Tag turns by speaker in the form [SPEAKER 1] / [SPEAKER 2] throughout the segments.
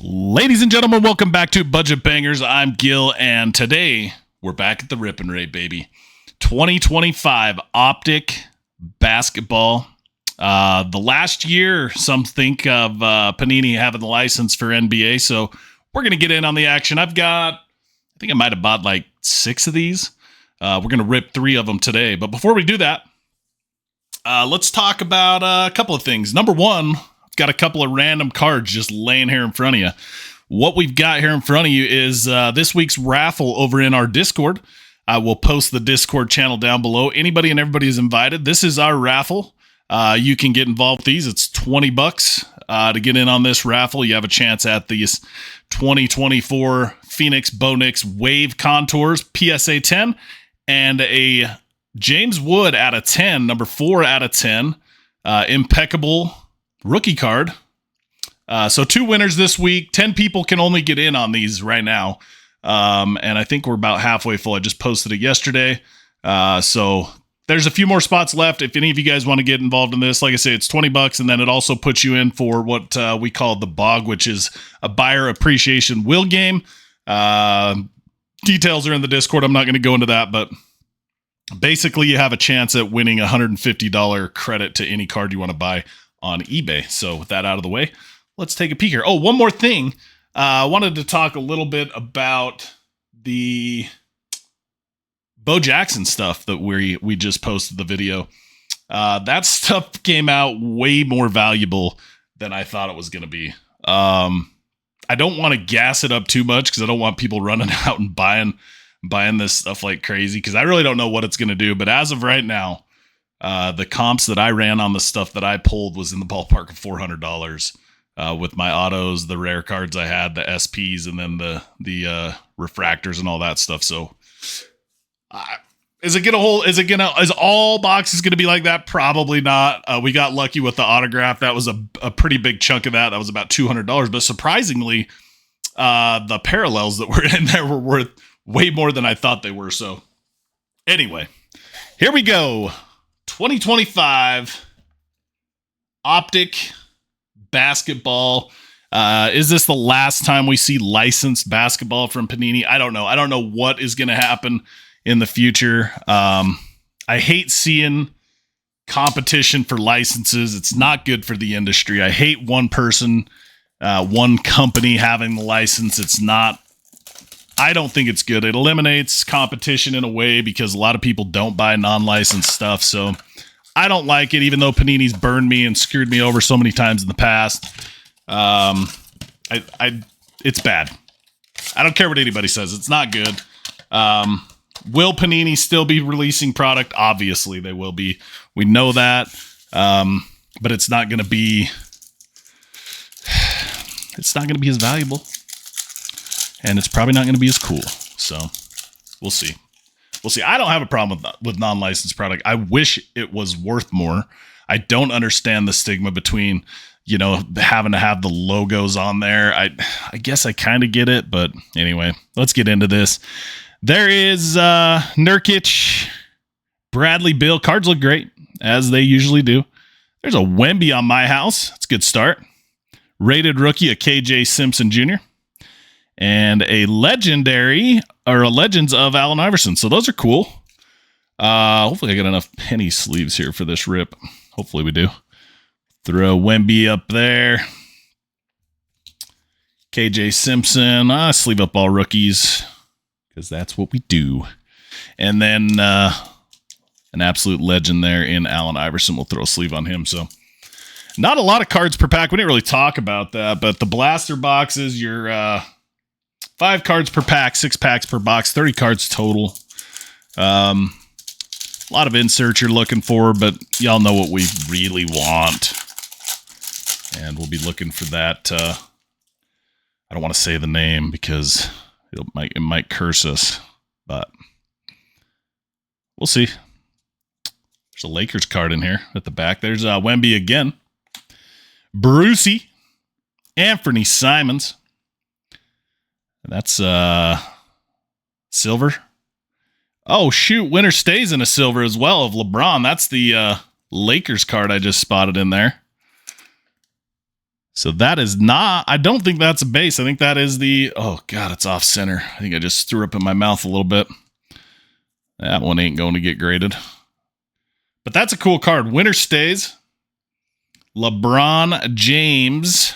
[SPEAKER 1] Ladies and gentlemen, welcome back to Budget Bangers. I'm Gil, and today we're back at the rip and rate, baby. 2025 Optic basketball. The last year, some think of Panini having the license for NBA, so we're going to get in on the action. I think I might have bought like 6 of these. We're going to rip 3 of them today, but before we do that, let's talk about a couple of things. Number one, got a couple of random cards just laying here in front of you. What we've got here in front of you is this week's raffle over in our Discord. I will post the Discord channel down below. Anybody and everybody is invited. This is our raffle. You can get involved with these. It's $20 to get in on this raffle. You have a chance at these 2024 Phoenix Bonix Wave Contours PSA 10 and a James Wood out of 10, number 4 out of 10. Impeccable rookie card. So 2 winners this week. 10 people can only get in on these right now. And I think we're about halfway full. I just posted it yesterday. So there's a few more spots left. If any of you guys want to get involved in this, like I say, it's $20. And then it also puts you in for what we call the BOG, which is a buyer appreciation will game. Details are in the Discord. I'm not going to go into that, but basically you have a chance at winning $150 credit to any card you want to buy on eBay. So with that out of the way, let's take a peek here. Oh, one more thing. I wanted to talk a little bit about the Bo Jackson stuff that we just posted the video. That stuff came out way more valuable than I thought it was going to be. I don't want to gas it up too much because I don't want people running out and buying this stuff like crazy, because I really don't know what it's going to do. But as of right now, the comps that I ran on the stuff that I pulled was in the ballpark of $400 with my autos, the rare cards I had, the SPs, and then the refractors and all that stuff. So is all boxes going to be like that? Probably not. We got lucky with the autograph. That was a pretty big chunk of that. That was about $200. But surprisingly, the parallels that were in there were worth way more than I thought they were. So anyway, here we go. 2025 Optic basketball. Is this the last time we see licensed basketball from Panini? I don't know. I don't know what is going to happen in the future. I hate seeing competition for licenses. It's not good for the industry. I hate one person, one company having the license. I don't think it's good. It eliminates competition in a way because a lot of people don't buy non-licensed stuff. So I don't like it, even though Panini's burned me and screwed me over so many times in the past. It's bad. I don't care what anybody says. It's not good. Will Panini still be releasing product? Obviously they will be. We know that. But it's not going to be as valuable. And it's probably not going to be as cool. So we'll see. I don't have a problem with non-licensed product. I wish it was worth more. I don't understand the stigma between, having to have the logos on there. I guess I kind of get it, but anyway, let's get into this. There is Nurkic, Bradley Beal. Cards look great, as they usually do. There's a Wemby on my house. That's a good start. Rated rookie, a KJ Simpson Jr., and a Legends of Allen Iverson. So those are cool. Hopefully I got enough penny sleeves here for this rip. Hopefully we do. Throw Wemby up there. KJ Simpson. Sleeve up all rookies because that's what we do. And then an absolute legend there in Allen Iverson. We'll throw a sleeve on him. So not a lot of cards per pack. We didn't really talk about that, but the blaster boxes, your 5 cards per pack, 6 packs per box, 30 cards total. A lot of inserts you're looking for, but y'all know what we really want. And we'll be looking for that. I don't want to say the name because it might curse us, but we'll see. There's a Lakers card in here at the back. There's Wemby again. Brucey. Anthony Simons. That's silver. Oh, shoot. Winner stays in a silver as well of LeBron. That's the Lakers card I just spotted in there. So that is not, I don't think that's a base. I think that is the, oh God, it's off center. I think I just threw up in my mouth a little bit. That one ain't going to get graded. But that's a cool card. Winner stays. LeBron James.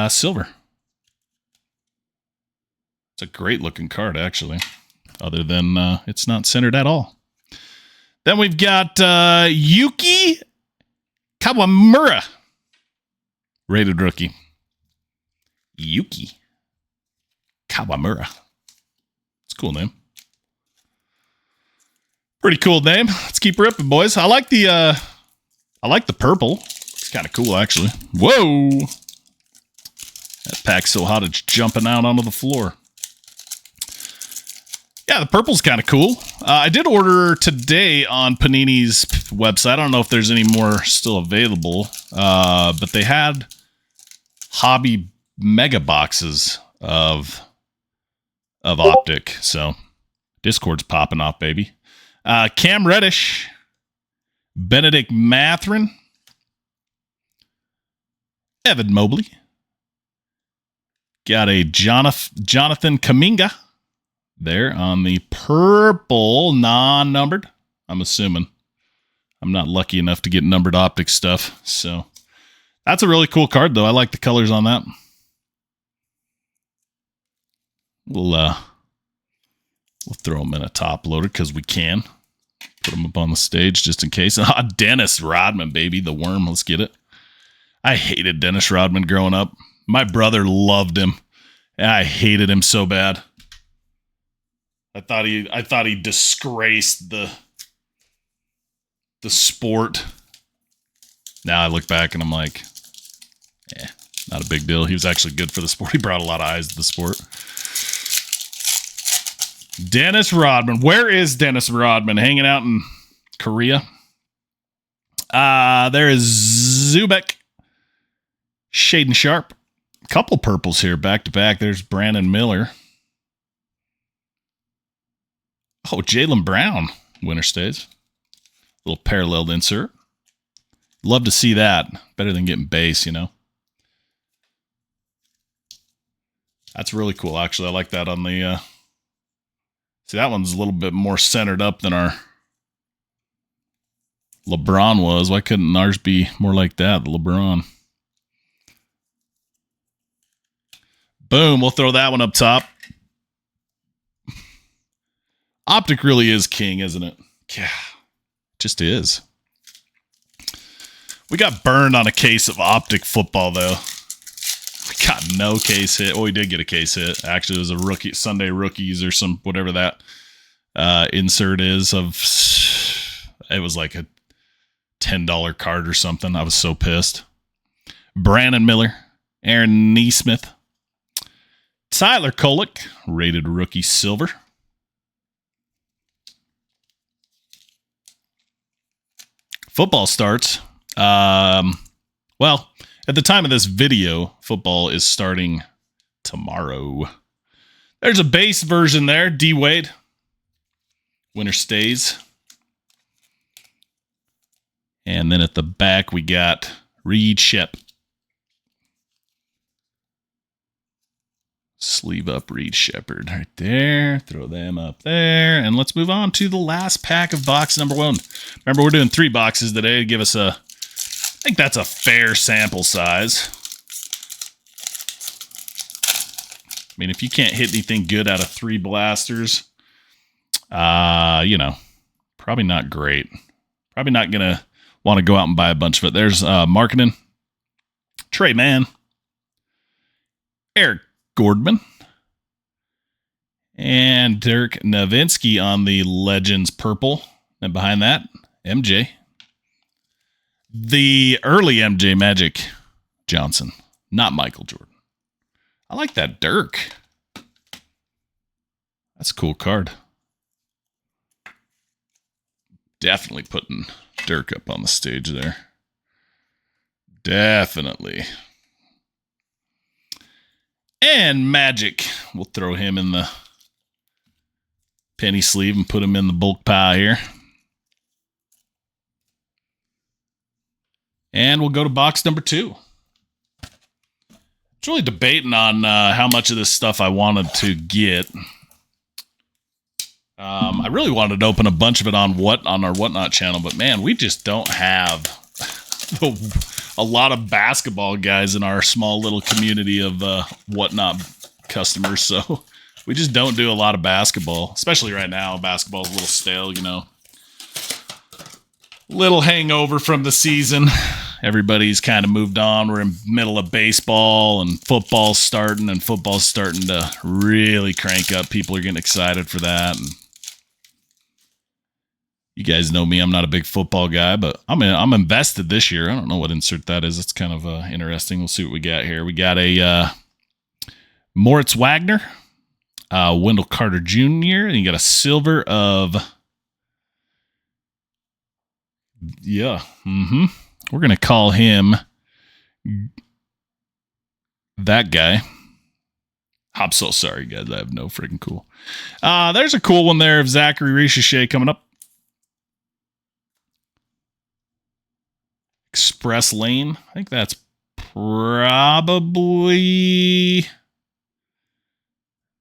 [SPEAKER 1] Silver. It's a great looking card, actually. Other than it's not centered at all. Then we've got Yuki Kawamura. Rated rookie. Yuki Kawamura. It's a cool name. Pretty cool name. Let's keep ripping, boys. I like the purple. It's kind of cool, actually. Whoa! That pack's so hot it's jumping out onto the floor. Yeah, the purple's kind of cool. I did order today on Panini's website. I don't know if there's any more still available, but they had hobby mega boxes of Optic. So Discord's popping off, baby. Cam Reddish, Benedict Mathurin, Evan Mobley. Got a Jonathan Kuminga there on the purple, non-numbered. I'm assuming. I'm not lucky enough to get numbered Optic stuff. So that's a really cool card, though. I like the colors on that. We'll throw them in a top loader because we can. Put them up on the stage just in case. Dennis Rodman, baby. The worm. Let's get it. I hated Dennis Rodman growing up. My brother loved him. I hated him so bad. I thought he disgraced the sport. Now I look back and I'm like, not a big deal. He was actually good for the sport. He brought a lot of eyes to the sport. Dennis Rodman. Where is Dennis Rodman? Hanging out in Korea? There is Zubek. Shaden Sharp. Couple purples here back to back. There's Brandon Miller. Oh, Jaylen Brown. Winner stays. Little paralleled insert. Love to see that. Better than getting base, you know. That's really cool, actually. I like that on the... See, that one's a little bit more centered up than our LeBron was. Why couldn't ours be more like that, the LeBron? Boom, we'll throw that one up top. Optic really is king, isn't it? Yeah, just is. We got burned on a case of Optic football, though. We got no case hit. Oh, we did get a case hit. Actually, it was a rookie Sunday rookies or some whatever that insert is of. It was like a $10 card or something. I was so pissed. Brandon Miller, Aaron Neesmith, Tyler Kolek, rated rookie silver. Football starts. Well, at the time of this video, football is starting tomorrow. There's a base version there. D Wade. Winner stays. And then at the back, we got Reed Shep. Sleeve up Reed Shepherd right there. Throw them up there. And let's move on to the last pack of box number 1. Remember, we're doing 3 boxes today to give us a, I think that's a fair sample size. I mean, if you can't hit anything good out of 3 blasters, you know, probably not great. Probably not going to want to go out and buy a bunch of it. There's Marketing, Trey Mann, Eric Gordman, and Dirk Nowitzki on the Legends purple. And behind that, MJ. The early MJ Magic Johnson, not Michael Jordan. I like that Dirk. That's a cool card. Definitely putting Dirk up on the stage there. Definitely. And Magic. We'll throw him in the penny sleeve and put him in the bulk pile here. And we'll go to box number 2. It's really debating on how much of this stuff I wanted to get. I really wanted to open a bunch of it on our Whatnot channel, but man, we just don't have a lot of basketball guys in our small little community of Whatnot customers, so we just don't do a lot of basketball, especially right now. Basketball's a little stale, you know. Little hangover from the season. Everybody's kind of moved on. We're in the middle of baseball, and football's starting to really crank up. People are getting excited for that. And you guys know me. I'm not a big football guy, but I'm invested this year. I don't know what insert that is. It's kind of interesting. We'll see what we got here. We got a Moritz Wagner, Wendell Carter Jr., and you got a silver of... Yeah. We're going to call him that guy. I'm so sorry, guys. I have no freaking cool. There's a cool one there of Zachary Richichet coming up. Express Lane. I think that's probably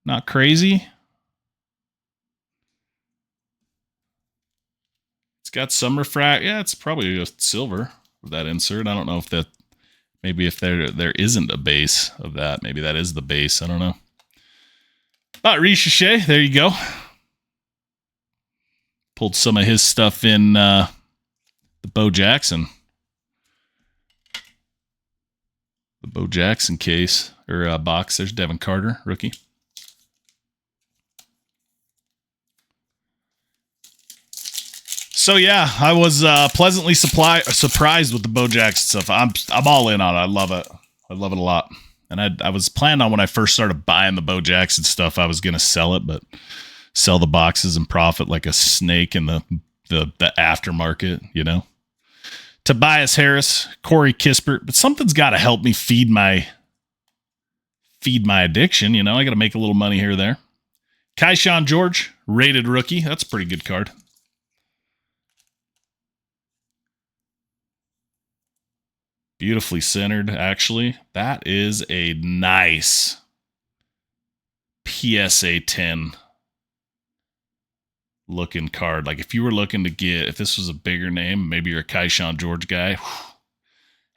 [SPEAKER 1] not crazy. It's got some refract. Yeah, it's probably a silver of that insert. I don't know if that, maybe if there isn't a base of that, maybe that is the base. I don't know. But Richichet, there you go. Pulled some of his stuff in the Bo Jackson. The Bo Jackson case, or box. There's Devin Carter, rookie. So yeah, I was pleasantly surprised with the Bo Jackson stuff. I'm all in on it. I love it. I love it a lot. And I was planning on, when I first started buying the Bo Jackson stuff, I was gonna sell it, but sell the boxes and profit like a snake in the aftermarket, you know. Tobias Harris, Corey Kispert, but something's got to help me feed my addiction, you know. I got to make a little money here or there. Keyshawn George, rated rookie. That's a pretty good card. Beautifully centered, actually. That is a nice PSA 10 looking card. Like, if you were looking to get, if this was a bigger name, maybe you're a Keyshawn George guy.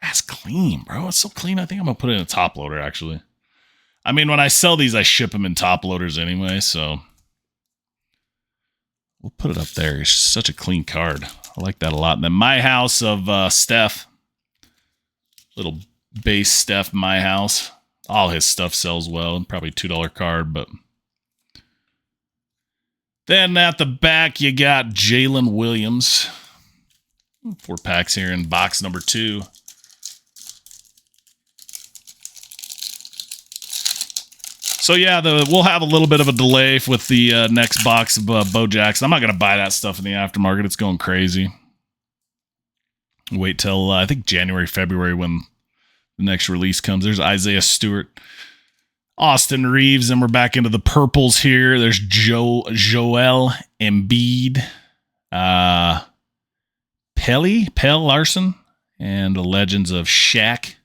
[SPEAKER 1] That's clean, bro. It's so clean. I think I'm going to put it in a top loader, actually. I mean, when I sell these, I ship them in top loaders anyway, so we'll put it up there. It's such a clean card. I like that a lot. And then My House of Steph. Little base Steph My House. All his stuff sells well. Probably $2 card, but... Then at the back, you got Jalen Williams. 4 packs here in box number 2. So yeah, we'll have a little bit of a delay with the next box of Bo Jackson. I'm not going to buy that stuff in the aftermarket. It's going crazy. Wait till, I think, January, February when the next release comes. There's Isaiah Stewart. Austin Reeves, and we're back into the purples here. There's Joel Embiid, Pell Larson, and the legends of Shaq,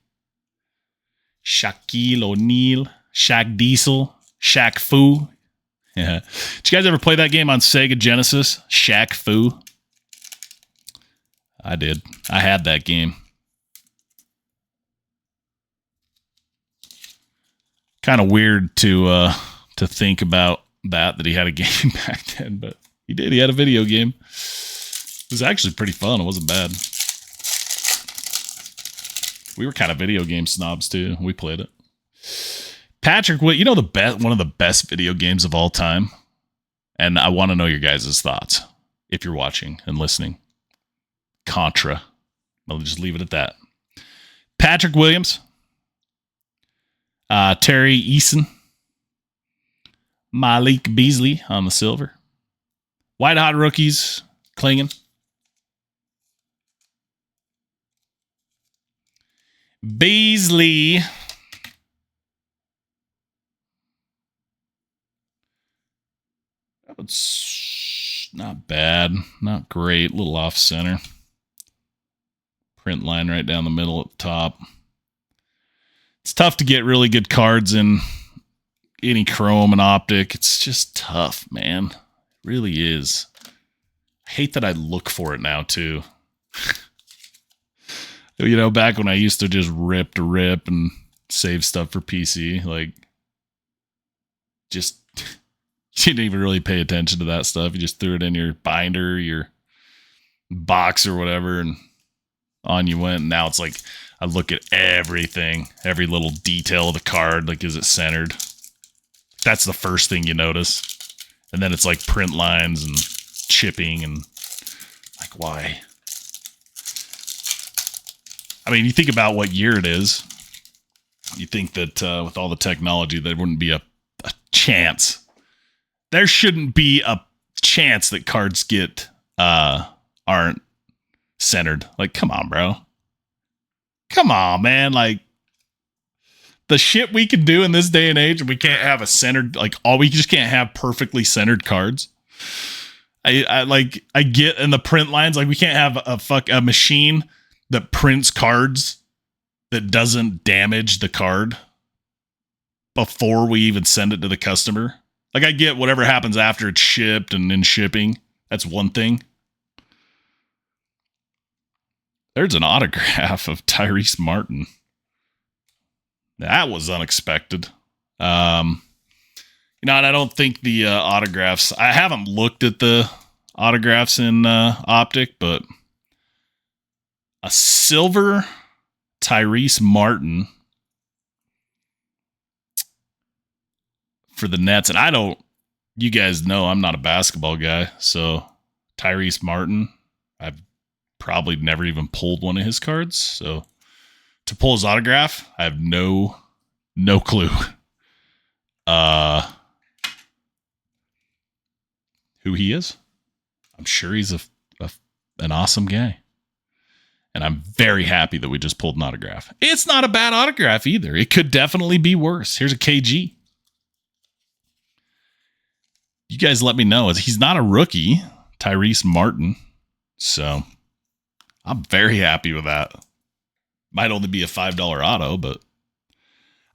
[SPEAKER 1] Shaquille O'Neal, Shaq Diesel, Shaq Fu. Yeah. Did you guys ever play that game on Sega Genesis? Shaq Fu? I did. I had that game. Kind of weird to think about that he had a game back then, but he did. He had a video game. It was actually pretty fun. It wasn't bad. We were kind of video game snobs too. We played it. Patrick, you know one of the best video games of all time, and I want to know your guys' thoughts if you're watching and listening. Contra. I'll just leave it at that. Patrick Williams. Terry Eason, Malik Beasley on the silver. White Hot rookies, Klingon. Beasley. That was not bad. Not great. A little off center. Print line right down the middle at the top. It's tough to get really good cards in any chrome and optic. It's just tough, man. It really is. I hate that I look for it now, too. You know, back when I used to just rip and save stuff for PC, like, just, you didn't even really pay attention to that stuff. You just threw it in your binder, your box or whatever, and on you went. And now it's like, I look at everything, every little detail of the card, like, is it centered? That's the first thing you notice. And then it's like print lines and chipping and, like, why? I mean, you think about what year it is. You think that with all the technology, there wouldn't be a chance. There shouldn't be a chance that cards aren't centered. Like, come on, bro. Come on, man. Like, the shit we can do in this day and age, and we can't have a centered, like, we just can't have perfectly centered cards. I get in the print lines, like, we can't have a machine that prints cards that doesn't damage the card before we even send it to the customer. Like, I get whatever happens after it's shipped and in shipping. That's one thing. There's an autograph of Tyrese Martin. That was unexpected. And I don't think the autographs, I haven't looked at the autographs in Optic, but a silver Tyrese Martin for the Nets. And you guys know I'm not a basketball guy. So Tyrese Martin, I've probably never even pulled one of his cards. So to pull his autograph, I have no clue. Who he is? I'm sure he's an awesome guy. And I'm very happy that we just pulled an autograph. It's not a bad autograph either. It could definitely be worse. Here's a KG. You guys let me know. He's not a rookie, Tyrese Martin. So I'm very happy with that. Might only be a $5 auto, but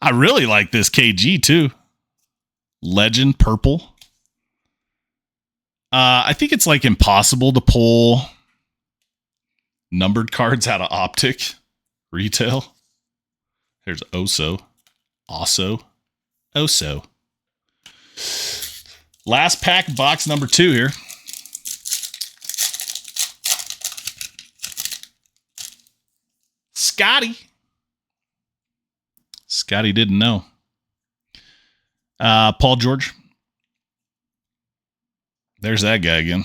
[SPEAKER 1] I really like this KG too. Legend purple. I think it's like impossible to pull numbered cards out of Optic retail. There's Oso. Last pack, box number 2 here. Scotty didn't know. Paul George. There's that guy again.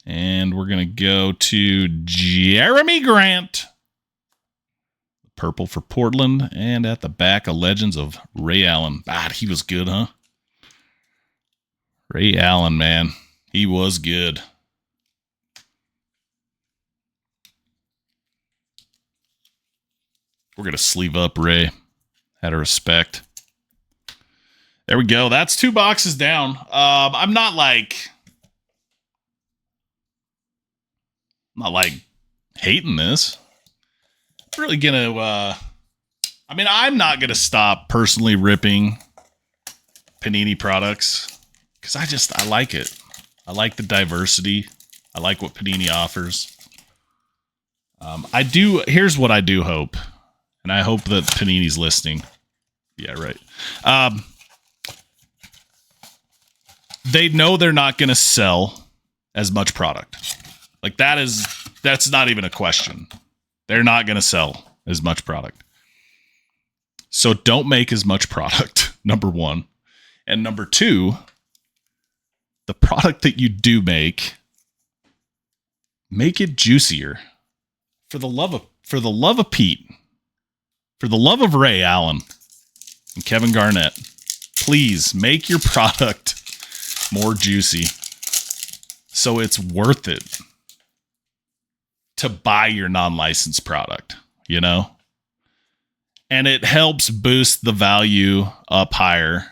[SPEAKER 1] And we're going to go to Jeremy Grant. Purple for Portland. And at the back, a Legends of Ray Allen. He was good, huh? Ray Allen, man. He was good. We're going to sleeve up Ray. Out of respect. There we go. That's 2 boxes down. I'm not hating this. I'm really gonna I'm not gonna stop personally ripping Panini products because I like it. I like the diversity. I like what Panini offers. Here's what I do hope, and I hope that Panini's listening. Yeah, right. They know they're not gonna sell as much product. Like that's not even a question. They're not going to sell as much product. So don't make as much product, number 1. And number 2, the product that you do make it juicier. For the love of Pete, for the love of Ray Allen and Kevin Garnett, please make your product more juicy so it's worth it to buy your non-licensed product, you know? And it helps boost the value up higher.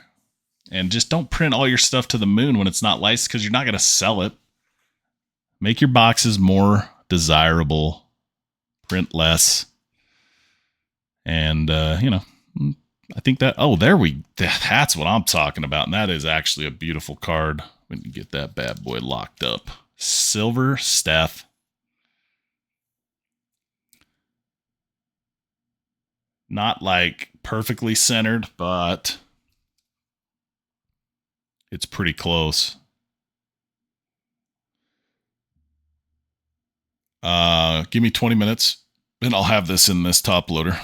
[SPEAKER 1] And just don't print all your stuff to the moon when it's not licensed because you're not going to sell it. Make your boxes more desirable. print less. And, I think that, that's what I'm talking about. And that is actually a beautiful card when you get that bad boy locked up. Silver Steph. Not like perfectly centered, but it's pretty close. Give me 20 minutes and I'll have this in this top loader.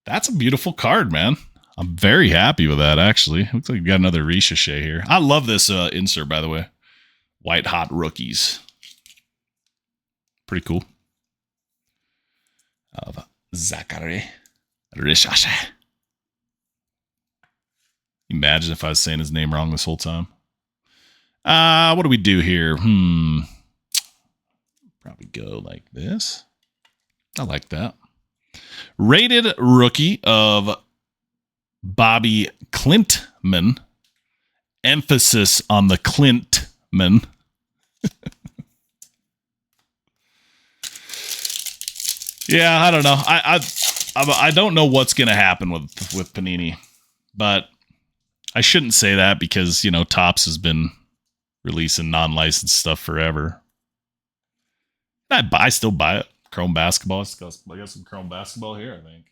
[SPEAKER 1] That's a beautiful card, man. I'm very happy with that, actually. Looks like we got another Ricochet here. I love this insert, by the way. White Hot Rookies. Pretty cool. Of Zachary Ricochet. Imagine if I was saying his name wrong this whole time. What do we do here? Probably go like this. I like that. Rated rookie of Bobby Clintman. Emphasis on the Clintman. Yeah, I don't know. I don't know what's going to happen with Panini, but I shouldn't say that because, Topps has been releasing non-licensed stuff forever. I still buy it. Chrome basketball. I got some Chrome basketball here, I think.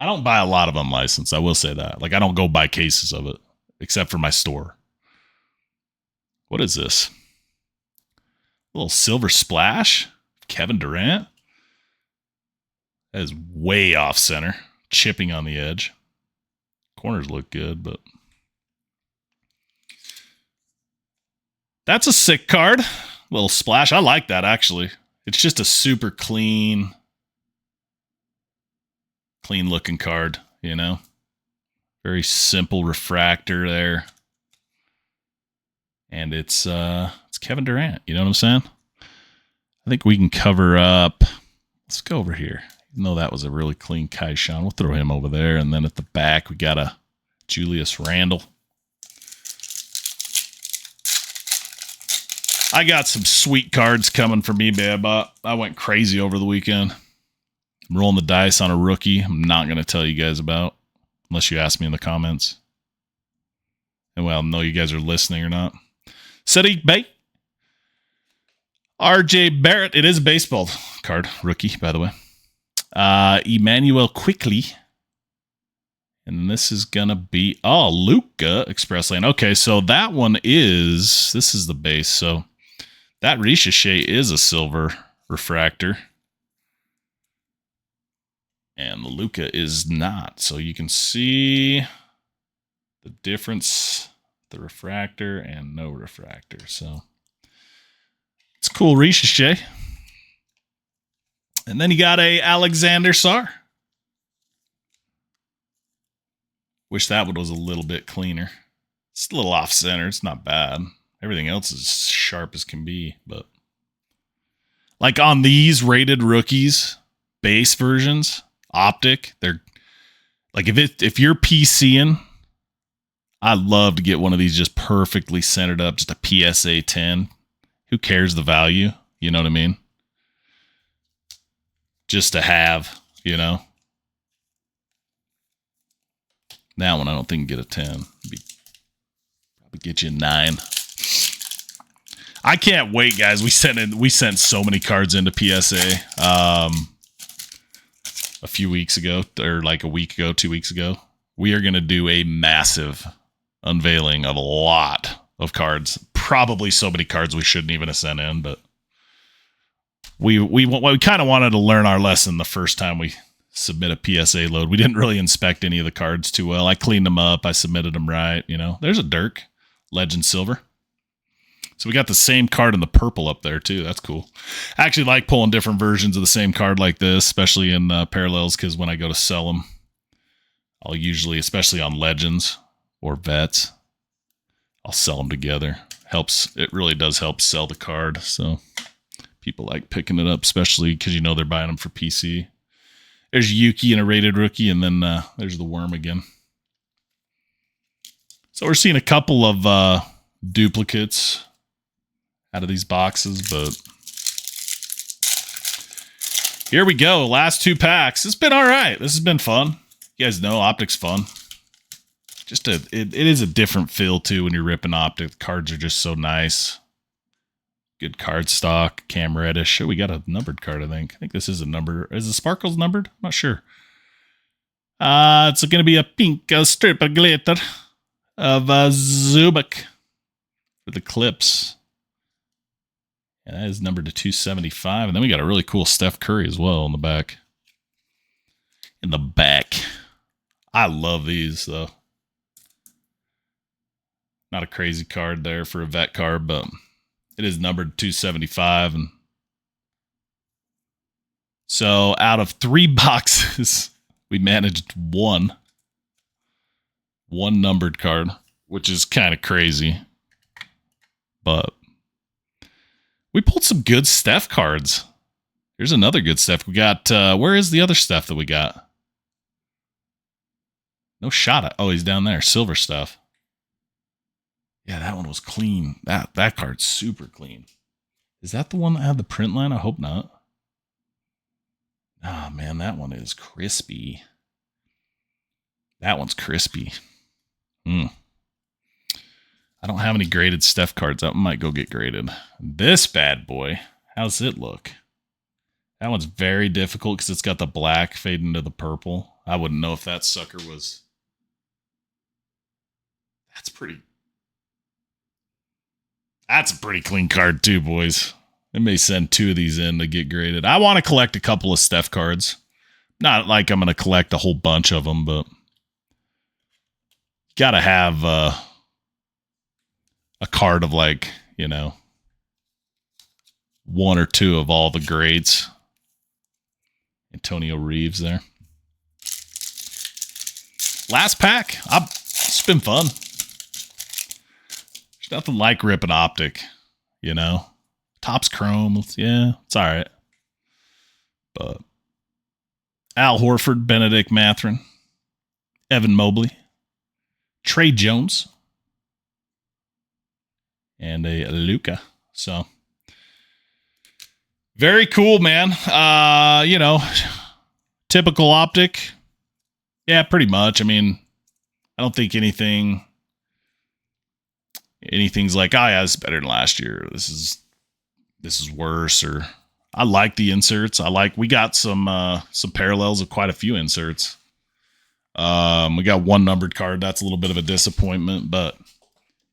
[SPEAKER 1] I don't buy a lot of unlicensed. I will say that. Like, I don't go buy cases of it, except for my store. What is this? A little silver splash. Kevin Durant. That is way off center. Chipping on the edge. Corners look good, but that's a sick card. Little splash. I like that, actually. It's just a super clean looking card, Very simple refractor there. And it's Kevin Durant, you know what I'm saying? I think we can cover up. Let's go over here. Even though that was a really clean Kaishan, we'll throw him over there. And then at the back, we got a Julius Randle. I got some sweet cards coming from eBay. I went crazy over the weekend. I'm rolling the dice on a rookie I'm not going to tell you guys about unless you ask me in the comments. And well, know you guys are listening or not. Sadiq Bey. RJ Barrett. It is a baseball card. Rookie, by the way. Emmanuel Quickly. And this is going to be... Oh, Luca Express Lane. Okay, so that one is... This is the base, so... That Ricochet is a silver refractor. And the Luca is not. So you can see the difference. The refractor and no refractor. So it's cool Ricochet. And then you got a Alexander Sarr. Wish that one was a little bit cleaner. It's a little off center. It's not bad. Everything else is sharp as can be, but like on these rated rookies, base versions, Optic, they're like if you're PCing, I'd love to get one of these just perfectly centered up, just a PSA 10. Who cares the value? You know what I mean? Just to have, That one I don't think can get a 10. Probably get you a 9. I can't wait, guys. We sent so many cards into PSA a few weeks ago, or like a week ago, 2 weeks ago. We are going to do a massive unveiling of a lot of cards. Probably so many cards we shouldn't even have sent in, but we kind of wanted to learn our lesson the first time we submit a PSA load. We didn't really inspect any of the cards too well. I cleaned them up. I submitted them right. There's a Dirk Legend Silver. So we got the same card in the purple up there too. That's cool. I actually like pulling different versions of the same card like this, especially in parallels, because when I go to sell them, I'll usually, especially on Legends or Vets, I'll sell them together. It really does help sell the card. So people like picking it up, especially because they're buying them for PC. There's Yuki and a rated rookie, and then there's the Worm again. So we're seeing a couple of duplicates out of these boxes, but here we go. Last 2 packs. It's been all right. This has been fun. You guys know Optic's fun. It is a different feel too when you're ripping Optic. The cards are just so nice. Good card stock, cam reddish. Oh, we got a numbered card, I think. I think this is a number. Is the sparkles numbered? I'm not sure. It's going to be a pink strip of glitter of Zubik for the clips. And that is numbered to 275. And then we got a really cool Steph Curry as well in the back. In the back. I love these, though. Not a crazy card there for a vet card, but it is numbered 275. And so out of 3 boxes, we managed one numbered card, which is kind of crazy. But we pulled some good Steph cards. Here's another good Steph. We got, where is the other Steph that we got? No shot at, oh, he's down there. Silver stuff. Yeah, that one was clean. That card's super clean. Is that the one that had the print line? I hope not. Ah, man, that one is crispy. That one's crispy. I don't have any graded Steph cards. That one might go get graded. This bad boy, how's it look? That one's very difficult because it's got the black fading to the purple. I wouldn't know if that sucker was... That's a pretty clean card too, boys. I may send 2 of these in to get graded. I want to collect a couple of Steph cards. Not like I'm going to collect a whole bunch of them, but got to have a card of like, 1 or 2 of all the grades. Antonio Reeves there. Last pack. It's been fun. There's nothing like ripping Optic, Top's chrome. Yeah, it's all right. But Al Horford, Benedict Mathurin, Evan Mobley, Trey Jones, and a Luka. So very cool, man. Typical Optic. Yeah, pretty much. I mean, I don't think anything's like, oh yeah, this is better than last year. This is worse. Or I like the inserts. We got some parallels of quite a few inserts. We got 1 numbered card. That's a little bit of a disappointment, but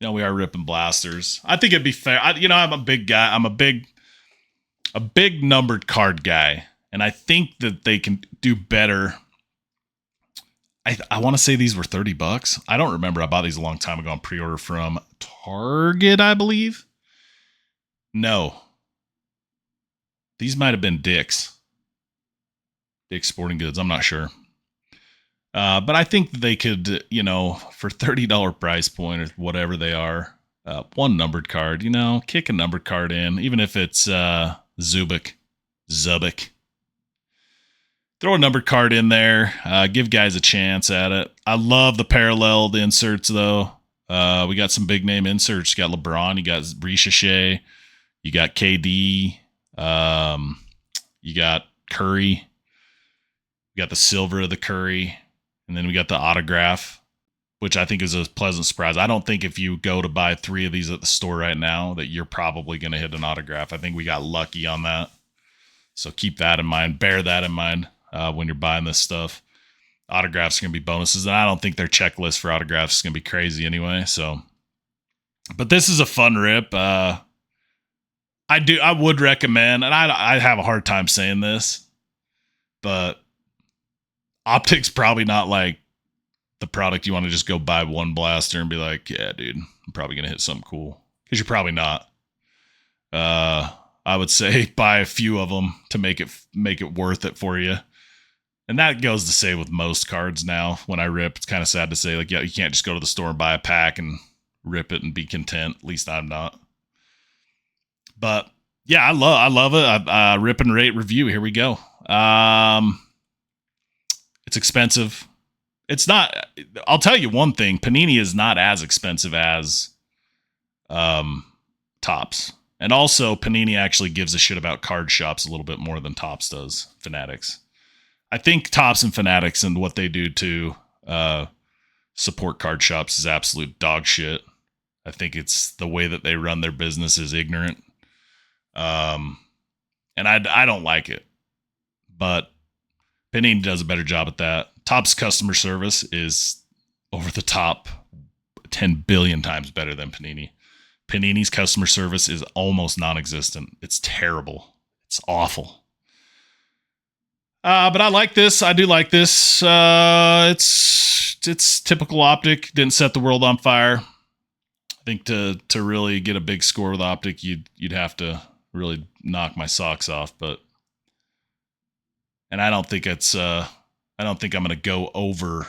[SPEAKER 1] we are ripping blasters. I think it'd be fair. I'm a big guy. I'm a big numbered card guy, and I think that they can do better. I want to say these were $30. I don't remember. I bought these a long time ago on pre-order from Target, I believe. No. These might have been Dick's Sporting Goods. I'm not sure. But I think they could, for $30 price point or whatever they are, 1 numbered card, kick a numbered card in, even if it's Zubik. Throw a numbered card in there. Give guys a chance at it. I love the paralleled inserts, though. We got some big name inserts. You got LeBron. You got Ricochet. You got KD. You got Curry. You got the silver of the Curry. And then we got the autograph, which I think is a pleasant surprise. I don't think if you go to buy 3 of these at the store right now that you're probably going to hit an autograph. I think we got lucky on that. So keep that in mind. Bear that in mind when you're buying this stuff. Autographs are going to be bonuses. And I don't think their checklist for autographs is going to be crazy anyway. So, but this is a fun rip. I would recommend, and I have a hard time saying this, but Optic's probably not like the product you want to just go buy 1 blaster and be like, yeah, dude, I'm probably going to hit something cool. Because you're probably not. I would say buy a few of them to make it worth it for you. And that goes to say with most cards now. When I rip, it's kind of sad to say, like, yeah, you can't just go to the store and buy a pack and rip it and be content. At least I'm not. But yeah, I love it. Rip and rate review. Here we go. It's expensive. It's not. I'll tell you one thing. Panini is not as expensive as Topps. And also, Panini actually gives a shit about card shops a little bit more than Topps does, Fanatics. I think Topps and Fanatics and what they do to support card shops is absolute dog shit. I think it's the way that they run their business is ignorant. And I don't like it. But Panini does a better job at that. Topps customer service is over the top 10 billion times better than Panini. Panini's customer service is almost non-existent. It's terrible. It's awful. But I like this. I do like this. It's typical Optic. Didn't set the world on fire. I think to really get a big score with Optic, you'd have to really knock my socks off. And I don't think it's. I don't think I'm going to go over a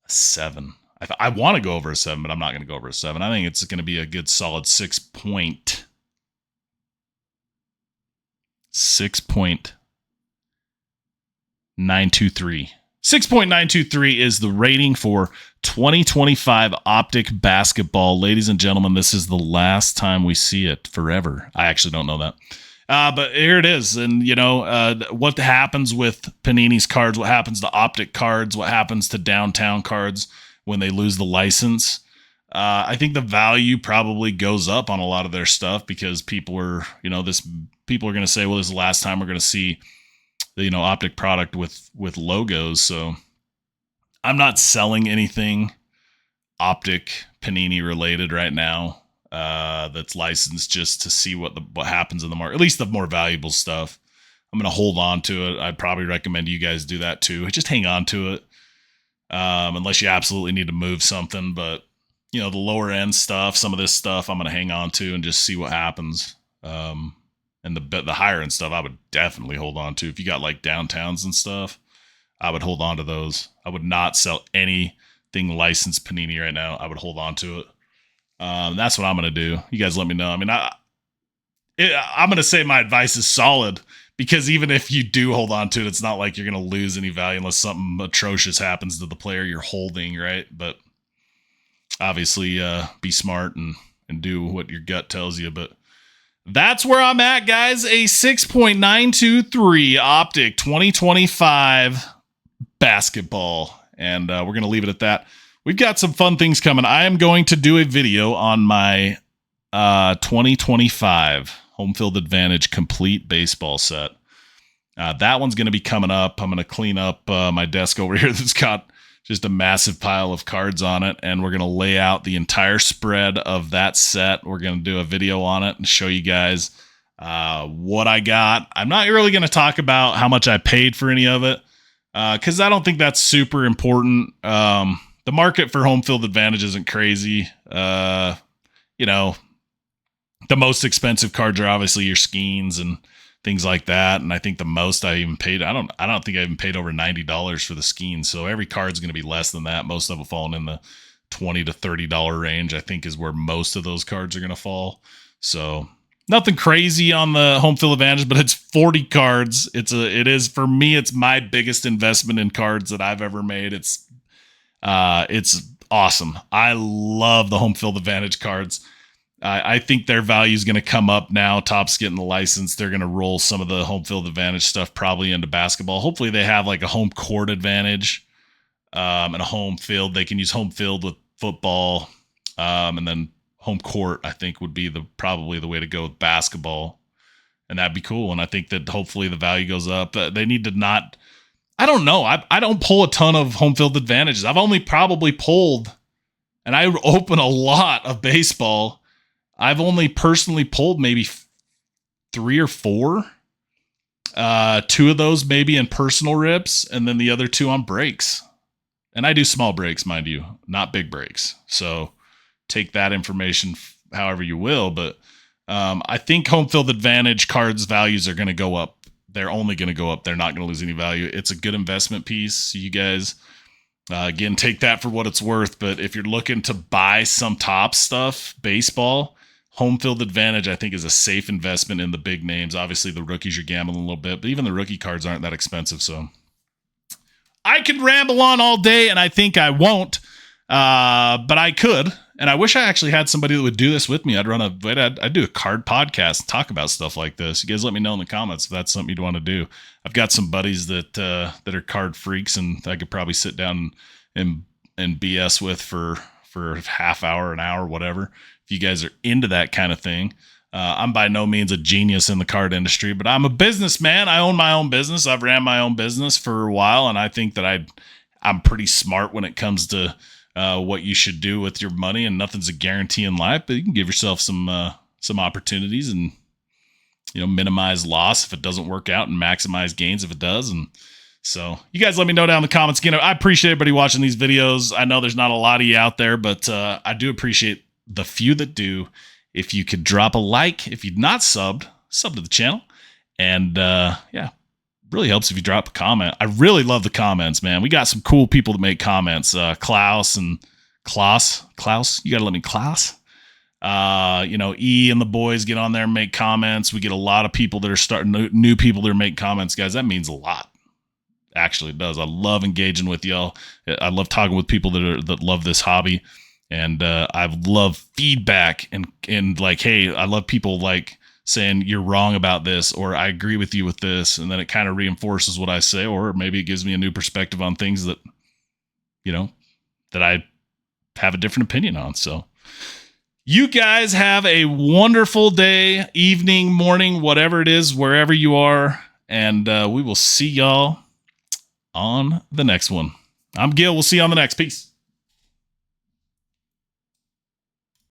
[SPEAKER 1] 7. I want to go over a 7, but I'm not going to go over a 7. I think it's going to be a good solid 6.923. 6.923 is the rating for 2025 Optic basketball. Ladies and gentlemen, this is the last time we see it forever. I actually don't know that. But here it is. And, what happens with Panini's cards, what happens to Optic cards, what happens to downtown cards when they lose the license. I think the value probably goes up on a lot of their stuff because people are going to say, well, this is the last time we're going to see the, Optic product with logos. So I'm not selling anything Optic Panini related right now. That's licensed just to see what happens in the market, at least the more valuable stuff. I'm going to hold on to it. I'd probably recommend you guys do that too. Just hang on to it. Unless you absolutely need to move something, but the lower end stuff, some of this stuff I'm going to hang on to and just see what happens. And the higher end stuff, I would definitely hold on to. If you got like downtowns and stuff, I would hold on to those. I would not sell anything licensed Panini right now. I would hold on to it. That's what I'm going to do. You guys let me know. I mean, I'm going to say my advice is solid because even if you do hold on to it, it's not like you're going to lose any value unless something atrocious happens to the player you're holding, right? But obviously, be smart and do what your gut tells you. But that's where I'm at, guys. A 6.923 Optic 2025 basketball. And we're going to leave it at that. We've got some fun things coming. I am going to do a video on my 2025 Home Field Advantage complete baseball set. That one's going to be coming up. I'm going to clean up my desk over here that's got just a massive pile of cards on it, and we're going to lay out the entire spread of that set. We're going to do a video on it and show you guys what I got. I'm not really going to talk about how much I paid for any of it because I don't think that's super important. The market for Home Field Advantage isn't crazy. The most expensive cards are obviously your Skeens and things like that. And I think the most I even paid, I don't think I even paid over $90 for the Skeens. So every card's going to be less than that. Most of them falling in the $20 to $30 range, I think is where most of those cards are going to fall. So nothing crazy on the Home Field Advantage, but it's 40 cards. It is for me, it's my biggest investment in cards that I've ever made. It's awesome. I love the Home Field Advantage cards. I think their value is going to come up now. Topps getting the license. They're going to roll some of the Home Field Advantage stuff probably into basketball. Hopefully they have like a home court advantage and a home field. They can use home field with football and then home court, I think, would be probably the way to go with basketball. And that'd be cool. And I think that hopefully the value goes up. They need to not... I don't know. I don't pull a ton of Home Field Advantages. I've only probably pulled, and I open a lot of baseball. I've only personally pulled maybe 3 or 4. 2 of those maybe in personal rips, and then the other 2 on breaks. And I do small breaks, mind you, not big breaks. So take that information however you will. But I think Home Field Advantage cards values are going to go up. They're only going to go up. They're not going to lose any value. It's a good investment piece. You guys, again, take that for what it's worth. But if you're looking to buy some top stuff, baseball, Home Field Advantage, I think, is a safe investment in the big names. Obviously, the rookies, you're gambling a little bit, but even the rookie cards aren't that expensive. So I could ramble on all day, and I think I won't, but I could. And I wish I actually had somebody that would do this with me. I'd do a card podcast and talk about stuff like this. You guys let me know in the comments if that's something you'd want to do. I've got some buddies that are card freaks, and I could probably sit down and BS with for a half hour, an hour, whatever. If you guys are into that kind of thing. I'm by no means a genius in the card industry, but I'm a businessman. I own my own business. I've ran my own business for a while, and I think that I'm pretty smart when it comes to what you should do with your money, and nothing's a guarantee in life, but you can give yourself some opportunities and, minimize loss if it doesn't work out and maximize gains if it does. And so you guys let me know down in the comments. Again, I appreciate everybody watching these videos. I know there's not a lot of you out there, but I do appreciate the few that do. If you could drop a like, if you've not sub to the channel. And really helps if you drop a comment. I really love the comments, man. We got some cool people that make comments. Klaus, you gotta let me Klaus. E and the boys get on there and make comments. We get a lot of people that are starting, new people that are making comments, guys. That means a lot. Actually, it does. I love engaging with y'all. I love talking with people that love this hobby. And I love feedback and like, hey, I love people like saying you're wrong about this, or I agree with you with this. And then it kind of reinforces what I say, or maybe it gives me a new perspective on things that, that I have a different opinion on. So you guys have a wonderful day, evening, morning, whatever it is, wherever you are. And we will see y'all on the next one. I'm Gil. We'll see you on the next. Peace.